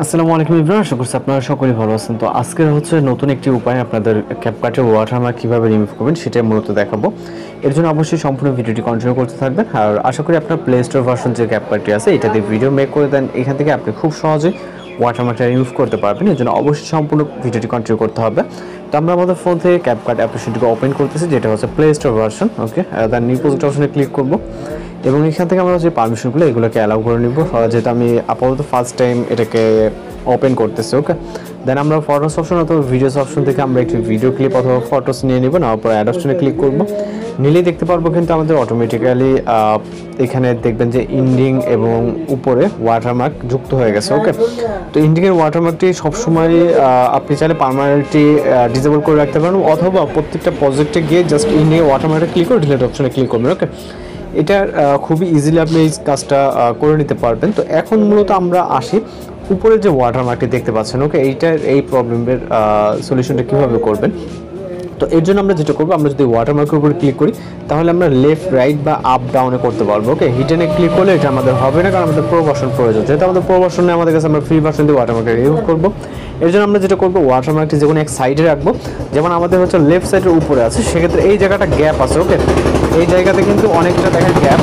আসসালামু আলাইকুম এভরিওয়ান, আশা করছি আপনারা সকলেই ভালো আছেন। তো আজকের হচ্ছে নতুন একটি উপায় আপনাদের ক্যাপকাটের ওয়াটারমার্ক কীভাবে রিমুভ করবেন সেটাই মূলত দেখাবো। এর জন্য অবশ্যই সম্পূর্ণ ভিডিওটি কন্টিনিউ করতে থাকবেন। আর আশা করি আপনার প্লে স্টোর ভার্সন যে ক্যাপকাটটি আছে এটাতে ভিডিও মেক করে দেন, এখান থেকে আপনি খুব সহজে ওয়াটারমার্কটা রিমুভ করতে পারবেন। এর জন্য অবশ্যই সম্পূর্ণ ভিডিওটি কন্টিনিউ করতে হবে। তো আমরা আমাদের ফোন থেকে ক্যাপকাট অ্যাপ্লিকেশনটিকে ওপেন করতেছি, যেটা হচ্ছে প্লে স্টোর ভার্সন। ওকে, দেন নিউ প্রজেক্ট অপশনে ক্লিক করবো এবং এখান থেকে আমরা যে পারমিশনগুলো এগুলোকে অ্যালাউ করে নিব, যেহেতু আমি আপাতত ফার্স্ট টাইম এটাকে ওপেন করতেছি। ওকে, দেন আমরা ফটোস অপশন অথবা ভিডিওস অপশন থেকে আমরা একটি ভিডিও ক্লিপ অথবা ফটোস নিয়ে নিব, নেওয়ার পর অ্যাড অপশনে ক্লিক করব। নিলেই দেখতে পারবো কিন্তু আমাদের অটোমেটিক্যালি এখানে দেখবেন যে ইন্ডিং এবং উপরে ওয়াটারমার্ক যুক্ত হয়ে গেছে। ওকে, তো ইন্ডিংয়ের ওয়াটারমার্কটি সবসময় আপনি চাইলে পার্মানেন্টলি ডিসেবল করে রাখতে পারেন, অথবা প্রত্যেকটা প্রজেক্টে গিয়ে জাস্ট ইন্ডিংয়ে ওয়াটারমার্কটা ক্লিক করে ডিলিট অপশনে ক্লিক করবেন। ওকে, এটা খুবই ইজিলি আপনি এই কাজটা করে নিতে পারবেন। তো এখন মূলত আমরা আসি উপরে যে ওয়াটারমার্কটি দেখতে পাচ্ছেন। ওকে, এই প্রবলেমের সলিউশনটা কীভাবে করবেন। তো এর জন্য আমরা যেটা করবো, আমরা যদি ওয়াটারমার্কের উপরে ক্লিক করি তাহলে আমরা লেফট রাইট বা আপ ডাউনে করতে পারবো। ওকে, হিডেনে ক্লিক করলে এটা আমাদের হবে না, কারণ আমাদের প্রো ভার্সন প্রয়োজন। যেহেতু আমাদের প্রো ভার্সনে আমাদের কাছে আমরা ফ্রি ভার্সন দিয়ে ওয়াটারমার্কটা রিমুভ করবো। এর জন্য আমরা যেটা করবো, ওয়াটারমার্কটি যে কোনো এক সাইডে রাখবো, যেমন আমাদের হচ্ছে লেফট সাইডের উপরে আছে, সেক্ষেত্রে এই জায়গাটা গ্যাপ আছে। ওকে, এই জায়গাতে কিন্তু অনেকটা দেখেন গ্যাপ,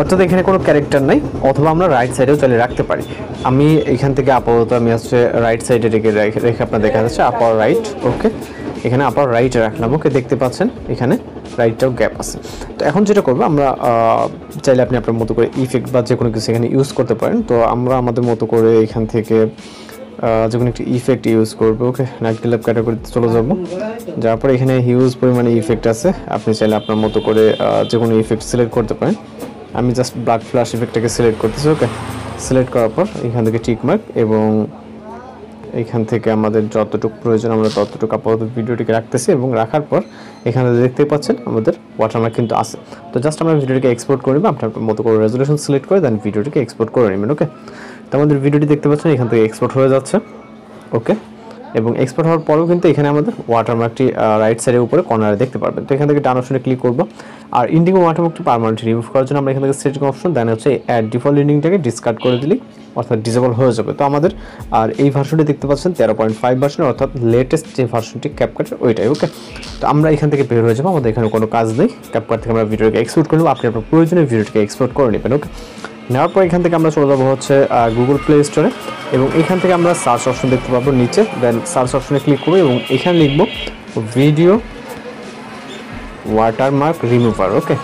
অর্থাৎ এখানে কোনো ক্যারেক্টার নাই। অথবা আমরা রাইট সাইডেও চলে রাখতে পারি। আমি এখান থেকে আপাতত আমি হচ্ছে রাইট সাইডে রেখে আপনার দেখা যাচ্ছে আপার রাইট। ওকে, এখানে আপার রাইটে রাখলাম। ওকে, দেখতে পাচ্ছেন এখানে রাইটটাও গ্যাপ আছে। তো এখন যেটা করবো, আমরা চাইলে আপনি আপনার মতো করে ইফেক্ট বা যে কোনো কিছু এখানে ইউজ করতে পারেন। তো আমরা আমাদের মতো করে এখান থেকে যে কোনো একটি ইফেক্ট ইউজ করবো। ওকে, নাইট ক্লাব ক্যাটাগরিতে চলে যাবো, যার পরে এখানে হিউজ পরিমাণে ইফেক্ট আছে, আপনি চাইলে আপনার মতো করে যে কোনো ইফেক্ট সিলেক্ট করতে পারেন। আমি জাস্ট ব্লাড ফ্ল্যাশ ইফেক্টটাকে সিলেক্ট করতেছি। ওকে, সিলেক্ট করার পর এখান থেকে টিকমার্ক এবং এখান থেকে আমাদের যতটুকু প্রয়োজন আমরা ততটুকু আপাতত ভিডিওটিকে রাখতেছি, এবং রাখার পর এখানে দেখতে পাচ্ছেন আমাদের ওয়াটারমার্ক কিন্তু আছে। তো জাস্ট আমরা ভিডিওটিকে এক্সপোর্ট করে নেব, আপনার মতো করে রেজলিউশন সিলেক্ট করে দেন ভিডিওটিকে এক্সপোর্ট করে নেবেন। ওকে, তো আমাদের ভিডিওটি দেখতে পাচ্ছেন এখান থেকে এক্সপোর্ট হয়ে যাচ্ছে। ওকে, এবং এক্সপোর্ট হওয়ার পরেও কিন্তু এখানে আমাদের ওয়াটারমার্কটি রাইট সাইডের উপরে কর্নারে দেখতে পারবেন। তো এখান থেকে ডান অপশনে ক্লিক করবো। আর ইন্ডিং ওয়াটারমার্কটি পার্মানেন্টলি রিমুভ করার জন্য আমরা এখান থেকে সেটিং অপশন দেন হচ্ছে অ্যাড ডিফল্ট ইন্ডিংটাকে ডিসকার্ড করে দিলেই অর্থাৎ ডিসেবল হয়ে যাবে। তো আমাদের আর এই ভার্সনটি দেখতে পাচ্ছেন 13.5 ভার্সন, অর্থাৎ লেটেস্ট যে ভার্সনটি ক্যাপকাটের ওইটাই। ওকে, তো আমরা এখান থেকে বের হয়ে যাবো, আমাদের এখানে কোনো কাজ নেই। ক্যাপকাট থেকে আমরা ভিডিওকে এক্সপোর্ট করে নেবো, আপনি আপনার প্রয়োজনীয় ভিডিওটিকে এক্সপোর্ট করে নেবেন। ওকে, নেওয়ার পর এখান থেকে আমরা চলে যাবো হচ্ছে গুগল প্লে স্টোরে, এবং এখান থেকে আমরা সার্চ অপশন দেখতে পাবো নিচে। দেন সার্চ অপশনে ক্লিক করবো এবং এখানে লিখবো ভিডিও ওয়াটারমার্ক রিমুভার। ওকে,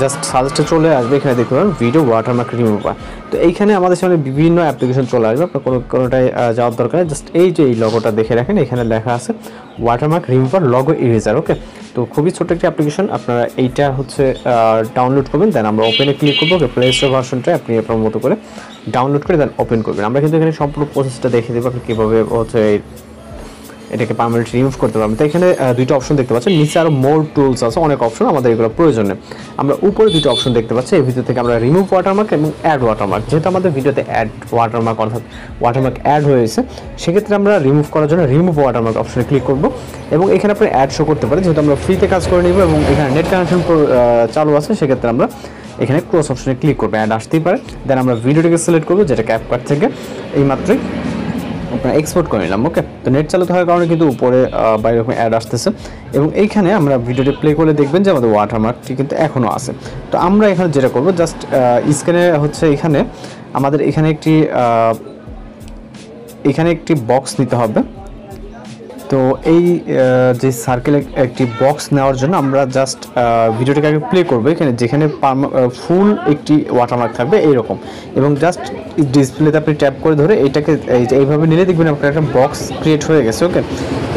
জাস্ট সার্চটা চলে আসবে, এখানে দেখতে পাবেন ভিডিও ওয়াটারমার্ক রিমুভার। তো এইখানে আমাদের সামনে বিভিন্ন অ্যাপ্লিকেশন চলে আসবে, আপনার কোনোটাই যাওয়ার দরকার নেই। জাস্ট এই যে এই লগোটা দেখে রাখেন, এখানে লেখা আছে ওয়াটারমার্ক রিমুভার লগো ইরেজার। ওকে, তো খুবই ছোট একটি অ্যাপ্লিকেশন, আপনারা এইটা হচ্ছে ডাউনলোড করবেন। দেন আমরা ওপেনে ক্লিক করবো। ওকে, প্লে স্টোর ভার্সনটা আপনি আপনার মতো করে ডাউনলোড করে দেন ওপেন করবেন। আমরা কিন্তু এখানে সম্পূর্ণ প্রসেসটা দেখে দেবো, আপনি কীভাবে হচ্ছে এটাকে পার্মানেন্টলি রিমুভ করতে পারবেন। তো এখানে দুইটা অপশন দেখতে পাচ্ছেন, নিচে আরও মোর টুলস আছে, অনেক অপশন, আমাদের এগুলো প্রয়োজন নেই। আমরা উপরে দুটো অপশন দেখতে পাচ্ছি, এর ভিতর থেকে আমরা রিমুভ ওয়াটারমার্ক এবং অ্যাড ওয়াটারমার্ক, যেহেতু আমাদের ভিডিওতে অ্যাড ওয়াটারমার্ক অর্থাৎ ওয়াটারমার্ক অ্যাড হয়েছে, সেক্ষেত্রে আমরা রিমুভ করার জন্য রিমুভ ওয়াটারমার্ক অপশনে ক্লিক করব, এবং এখানে আপনি অ্যাড শো করতে পারেন, যেহেতু আমরা ফ্রিতে কাজ করে নিব এবং এখানে নেট কানেকশন চালু আছে, সেক্ষেত্রে আমরা এখানে ক্রস অপশনে ক্লিক করবো, অ্যাড আসতেই পারে। দেন আমরা ভিডিওটিকে সিলেক্ট করবো, যেটা ক্যাপকাট থেকে এইমাত্রই আপনার এক্সপোর্ট করে নিলাম। ওকে, তো নেট চালু থাকার কারণে কিন্তু উপরে বাইরে রকম অ্যাড আসতেছে, এবং এইখানে আমরা ভিডিওটি প্লে করলে দেখবেন যে আমাদের ওয়াটারমার্কটি কিন্তু এখনও আছে। তো আমরা এখানে যেটা করবো, জাস্ট স্ক্রিনে হচ্ছে এখানে আমাদের এখানে একটি বক্স নিতে হবে। তো এই যে সার্কেলে একটি বক্স নেওয়ার জন্য আমরা জাস্ট ভিডিওটিকে আগে প্লে করবো, এখানে যেখানে ফুল একটি ওয়াটারমার্ক থাকবে এইরকম, এবং জাস্ট ডিসপ্লেতে আপনি ট্যাপ করে ধরে এইটাকে এইভাবে নিলে দেখবেন আপনার একটা বক্স ক্রিয়েট হয়ে গেছে। ওকে,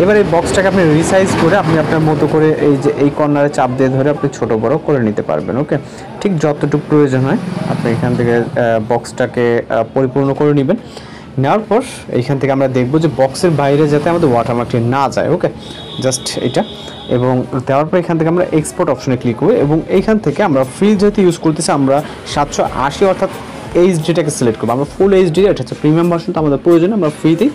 এবার এই বক্সটাকে আপনি রিসাইজ করে আপনি আপনার মতো করে এই যে এই কর্নারে চাপ দিয়ে ধরে আপনি ছোটো বড়ো করে নিতে পারবেন। ওকে, ঠিক যতটুকু প্রয়োজন হয় আপনি এখান থেকে বক্সটাকে পরিপূর্ণ করে নেবেন। নেওয়ার পর এইখান থেকে আমরা দেখব যে বক্সের বাইরে যাতে আমাদের ওয়াটারমার্কটি না যায়। ওকে, জাস্ট এটা, এবং দেওয়ার পর এখান থেকে আমরা এক্সপোর্ট অপশনে ক্লিক করব, এবং এইখান থেকে আমরা ফ্রিজ যেহেতু ইউজ করতেছি আমরা 780 অর্থাৎ এইচডিটাকে সিলেক্ট করবো। আমরা ফুল এইচডি, এটা হচ্ছে প্রিমিয়াম ভার্সন, তো আমাদের প্রয়োজন আমরা ফ্রিতেই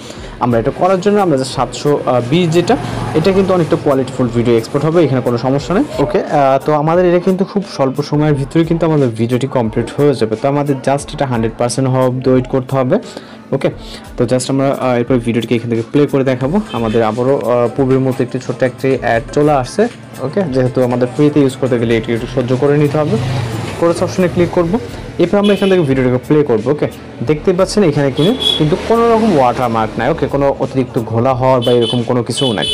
আমরা এটা করার জন্য আমরা যে 720 যেটা, এটা কিন্তু অনেকটা কোয়ালিটিফুল ভিডিও এক্সপোর্ট হবে, এখানে কোনো সমস্যা নেই। ওকে, তো আমাদের এটা কিন্তু খুব স্বল্প সময়ের ভিতরে কিন্তু আমাদের ভিডিওটি কমপ্লিট হয়ে যাবে। তো আমাদের জাস্ট এটা 100% হওয়া অবধি ওয়েট করতে হবে। ওকে, তো জাস্ট আমরা এরপর ভিডিওটিকে এখান থেকে প্লে করে দেখাবো। আমাদের আবারও পূর্বের মতো একটি ছোট্ট একটি অ্যাড চলে আসছে। ওকে, যেহেতু আমাদের ফ্রিতে ইউজ করতে গেলে এটি একটু সহ্য করে নিতে হবে। কোর্স অপশনে ক্লিক করব, এরপর আমরা এখান থেকে ভিডিওটাকে প্লে করবো। ওকে, দেখতে পাচ্ছেন এখানে কিন্তু কোনো রকম ওয়াটারমার্ক নাই। ওকে, কোনো অতিরিক্ত ঘোলা হওয়ার বা এরকম কোনো কিছুও নাই।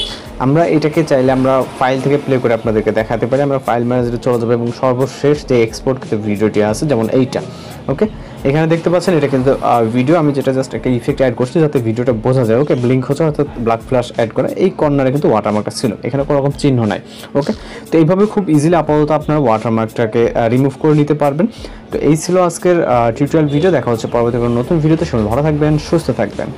আমরা এটাকে চাইলে আমরা ফাইল থেকে প্লে করে আপনাদেরকে দেখাতে পারি। আমরা ফাইল ম্যানেজারে চলে যাবো এবং সর্বশেষ যে এক্সপোর্ট ভিডিওটি আছে, যেমন এইটা। ওকে, এখানে দেখতে পাচ্ছেন এটা কিন্তু ভিডিও। আমি যেটা জাস্ট একটা ইফেক্ট অ্যাড করছি যাতে ভিডিওটা বোঝা যায়। ওকে, ব্লিঙ্ক হচ্ছে অর্থাৎ ব্ল্যাক ফ্ল্যাশ অ্যাড করা। এই কর্নারে কিন্তু ওয়াটারমার্কটা ছিল, এখানে কোনো রকম চিহ্ন নাই। ওকে, তো এইভাবে খুব ইজিলি আপাতত আপনারা ওয়াটারমার্কটাকে রিমুভ করে নিতে পারবেন। তো এই ছিল আজকের টিউটোরিয়াল ভিডিও। দেখা হচ্ছে পরবর্তী কোনো নতুন ভিডিওতে। সবাই ভালো থাকবেন, সুস্থ থাকবেন।